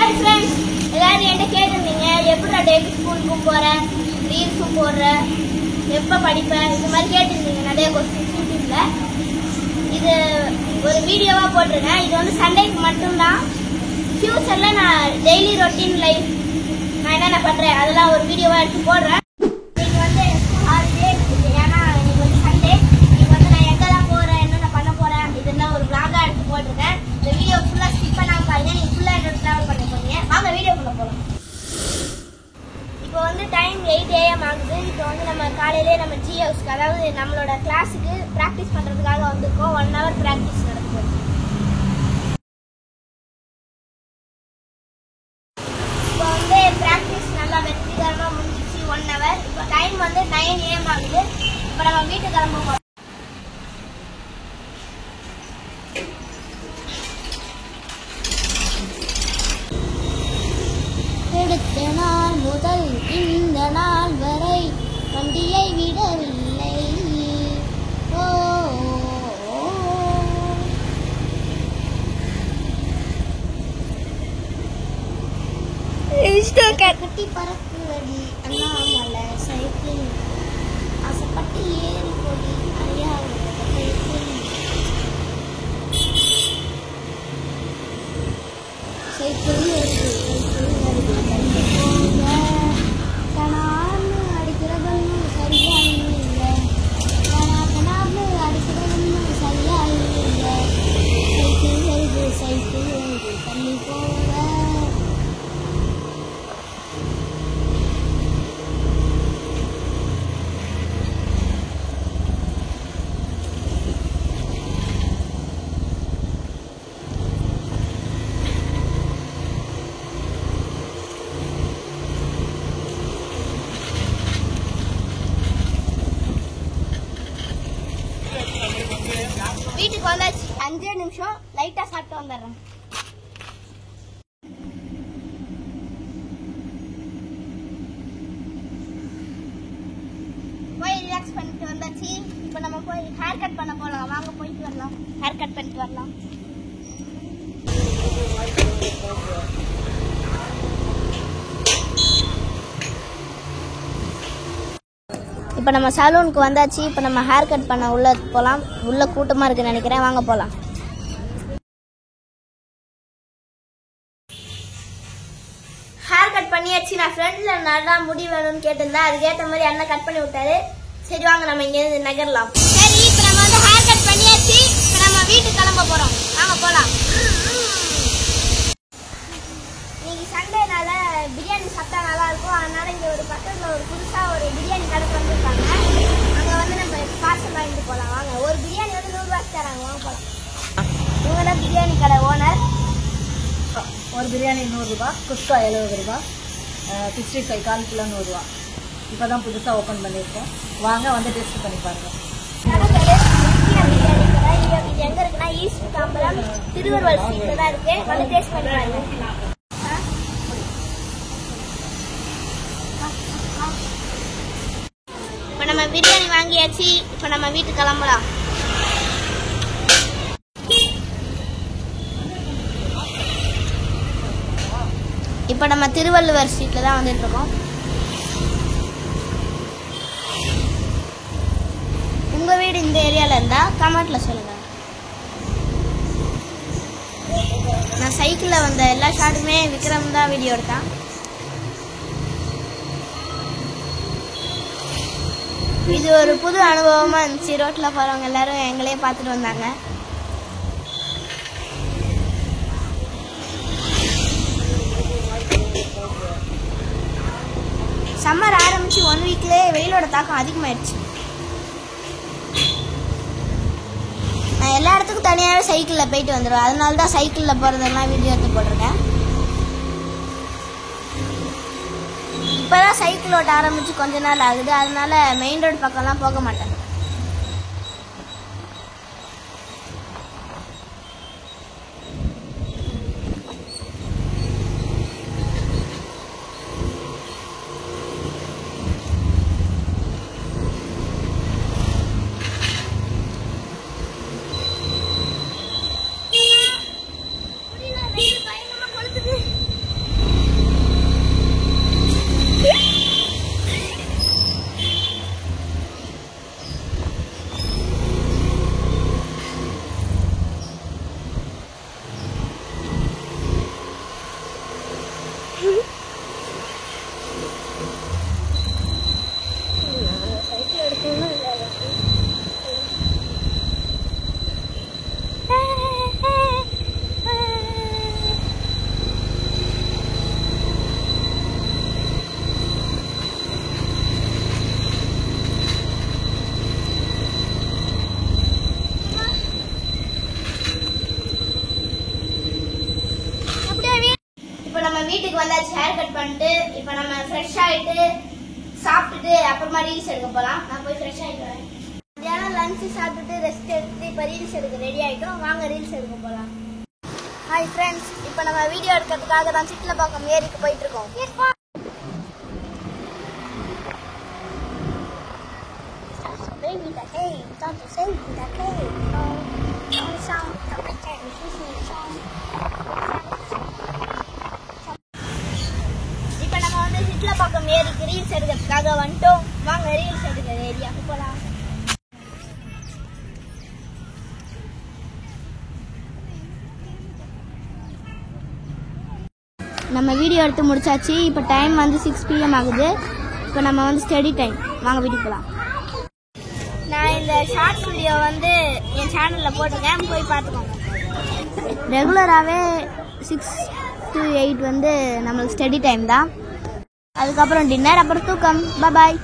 Hi friends, எல்லாரும் என்கிட்ட கேட்டிருந்தீங்க எப்படா டெய்லி ஸ்கூலுக்கும் போகிறேன், ரீல்ஸும் போடுறேன், எப்போ படிப்பேன், இது மாதிரி கேட்டிருந்தீங்க நிறைய கொஸ்டின்ஸ் யூடியூப்பில். இது ஒரு வீடியோவாக போட்டிருக்கேன். இது வந்து சண்டேக்கு மட்டும்தான். ஃபியூச்சரில் நான் டெய்லி ரொட்டீன் லைஃப் நான் என்னென்ன பண்ணுறேன் அதெல்லாம் ஒரு வீடியோவாக எடுத்து போடுறேன். இன்னைக்கு வந்து ஸ்கூல் ஹாலிடே, ஏன்னா இன்னைக்கு வந்து சண்டே. இன்னைக்கு வந்து நான் எங்கெல்லாம் போகிறேன், என்னென்ன பண்ண போகிறேன், இதெல்லாம் ஒரு vlog-ஆ எடுத்து போட்டிருக்கேன். இந்த வீடியோ ஃபுல்லாக ஸ்கிப் பண்ணாமல் பாருங்க. நீங்கள் ஃபுல்லாக என்னோட ட்ராவல் பண்ண போறீங்க. வாங்க வீடியோக்குள்ள போகலாம். இப்போ வந்து டைம் 8 AM ஆகுது. இப்போ வந்து நம்ம காலையிலே நம்ம ஜி ஹவுஸ்க்கு, அதாவது நம்மளோட கிளாஸுக்கு ப்ராக்டிஸ் பண்ணுறதுக்காக வந்திருக்கோம். 1 hour ப்ராக்டிஸ் நடக்கும். இப்போ வந்து ப்ராக்டிஸ் நல்லா வெற்றிகரமாக முடிஞ்சிச்சு. 1 hour. இப்போ டைம் வந்து 9 AM ஆகுது. இப்போ நம்ம வீட்டுக்கு கிளம்புவோம். எடுத்த நாள் முதல் இந்த நாள் வரை வண்டியை விடவில்லை. ஓ கட்டி பறக்குவடி அண்ணாமலை சைக்கிள், ஆசைப்பட்டு ஏறி கொடி அறியாத சைக்கிள் கனான்னு அடிக்கிறதுன்னு சரியா இல்லை, கனான்னு அடிக்கிறதுன்னு சரியா இல்லை. சைக்கிள் வருது சைக்கிள் வருது தண்ணி போக. வீட்டுக்கு வந்தாச்சு. 5 நிமிஷம் லைட்டாக சாப்பிட்டு வந்துடுறேன். போய் ரிலாக்ஸ் பண்ணிட்டு வந்தாச்சு. இப்போ நம்ம போய் ஹேர் கட் பண்ண போகலாம். வாங்க போயிட்டு வரலாம், ஹேர் கட் பண்ணிட்டு வரலாம். இப்போ நம்ம சலூனுக்கு வந்தாச்சு. இப்போ நம்ம ஹேர் கட் பண்ண உள்ள போகலாம். உள்ள கூட்டமாக இருக்குன்னு நினைக்கிறேன். வாங்க போகலாம். ஹேர் கட் பண்ணியாச்சு. நான் ஃப்ரெண்டில் நல்லா முடி வேணும்னு கேட்டிருந்தேன். அதுக்கேற்ற மாதிரி அண்ணன் கட் பண்ணி விட்டாரு. சரி வாங்க நம்ம இங்கேருந்து நகரலாம். சரி, இப்போ நம்ம வந்து ஹேர் கட் பண்ணியாச்சு. இப்போ நம்ம வீட்டுக்கு கிளம்ப போகிறோம். வாங்க போகலாம். இன்னைக்கு சண்டேனால பிரியாணி சாப்பிட்டா நல்லா இருக்கும். அதனால இங்கே ஒரு பக்கத்தில் ஒரு புதுசாக ஒரு பிரியாணி கடைக்கு வந்துருக்காங்க. அங்கே வந்து நம்ம பார்சல் வாங்கிட்டு போகலாம். வாங்க. ஒரு பிரியாணி வந்து 100 ரூபாய்க்கு தராங்க. வாங்க போகலாம். இவங்க தான் பிரியாணி கடை ஓனர். ஒரு பிரியாணி 100 ரூபாய், குஸ்கா 70 ரூபாய், 65 கால் கிலோ 100 ரூபா. இப்போ தான் புதுசாக ஓப்பன் பண்ணியிருக்கோம். வாங்க வந்து டேஸ்ட் பண்ணி பாருங்கள். பிரியாணி கடை இது எங்கே இருக்குன்னா ஈஸ்ட் தாம்பரம் திருவள்ளுவர் ஸ்ட்ரீட்டில் தான் இருக்கு. வந்து டேஸ்ட் பண்ணி பாருங்க. இப்போ நம்ம பிரியாணி வாங்கியாச்சு. இப்போ நம்ம வீட்டுக்கு கிளம்பலாம். இப்போ நம்ம திருவள்ளுவர் ஸ்ட்ரீட்டில் தான் வந்துட்டு இருக்கோம். உங்கள் வீடு இந்த ஏரியாவில் இருந்தால் கமெண்ட்டில் சொல்லுங்கள். நான் சைக்கிளில் வந்த எல்லா ஷாட்டுமே விக்ரம் தான் வீடியோ எடுத்தான். இது ஒரு புது அனுபவமாக இருந்துச்சு. ரோட்டில் போகிறவங்க எல்லாரும் எங்களையே பார்த்துட்டு வந்தாங்க. சம்மர் ஆரம்பிச்சு 1 வீக்லேயே வெயிலோட தாக்கம் அதிகமாயிடுச்சு. நான் எல்லா இடத்துக்கும் தனியாகவே சைக்கிளில் போயிட்டு வந்துடுவேன். அதனால தான் சைக்கிளில் போகிறதெல்லாம் வீடியோ எடுத்து போட்டிருக்கேன். இப்போ தான் சைக்கிள் ஓட்ட ஆரம்பித்து கொஞ்ச நாள் ஆகுது. அதனால மெயின் ரோடு பக்கம்லாம் போக மாட்டேன். வீட்டுக்கு வந்தாச்சு ஹேர் கட் பண்ணிட்டு. இப்போ நம்ம ஃப்ரெஷ் ஆகிட்டு சாப்பிட்டுட்டு அப்புறமா ரீல்ஸ் எடுக்க போகலாம். நான் போய் ஃப்ரெஷ் ஆகிட்டு வரேன். மத்தியானம் லஞ்சு சாப்பிட்டுட்டு ரெஸ்ட் எடுத்துட்டு இப்போ ரீல்ஸ் எடுக்க ரெடி ஆகிட்டோம். வாங்க ரீல்ஸ் எடுக்க போகலாம். ஹாய் ஃப்ரெண்ட்ஸ், இப்போ நம்ம வீடியோ எடுக்கிறதுக்காக தான் சிட்லப்பாக்கம் ஏரிக்கு போயிட்டு இருக்கோம். இப்போ நம்ம வந்து சிட்லப்பாக்கம் ஏரிக்கு ரீல்ஸ் எடுக்கிறதுக்காக வந்துட்டோம். வாங்க ரீல்ஸ் எடுக்கிற ஏரியாவுக்கு போகலாம். நம்ம வீடியோ எடுத்து முடிச்சாச்சு. இப்போ டைம் வந்து 6 PM ஆகுது. இப்போ நம்ம வந்து ஸ்டடி டைம். வாங்க வீட்டுக்கு போகலாம். நான் இந்த ஷார்ட்ஸ் வீடியோ வந்து என் சேனலில் போட்டிருக்கேன், போய் பார்த்துக்கோங்க. ரெகுலராகவே 6 to 8 வந்து நம்மளுக்கு ஸ்டடி டைம் தான். அதுக்கப்புறம் டின்னர், அப்புறம் தூக்கம். பாய்.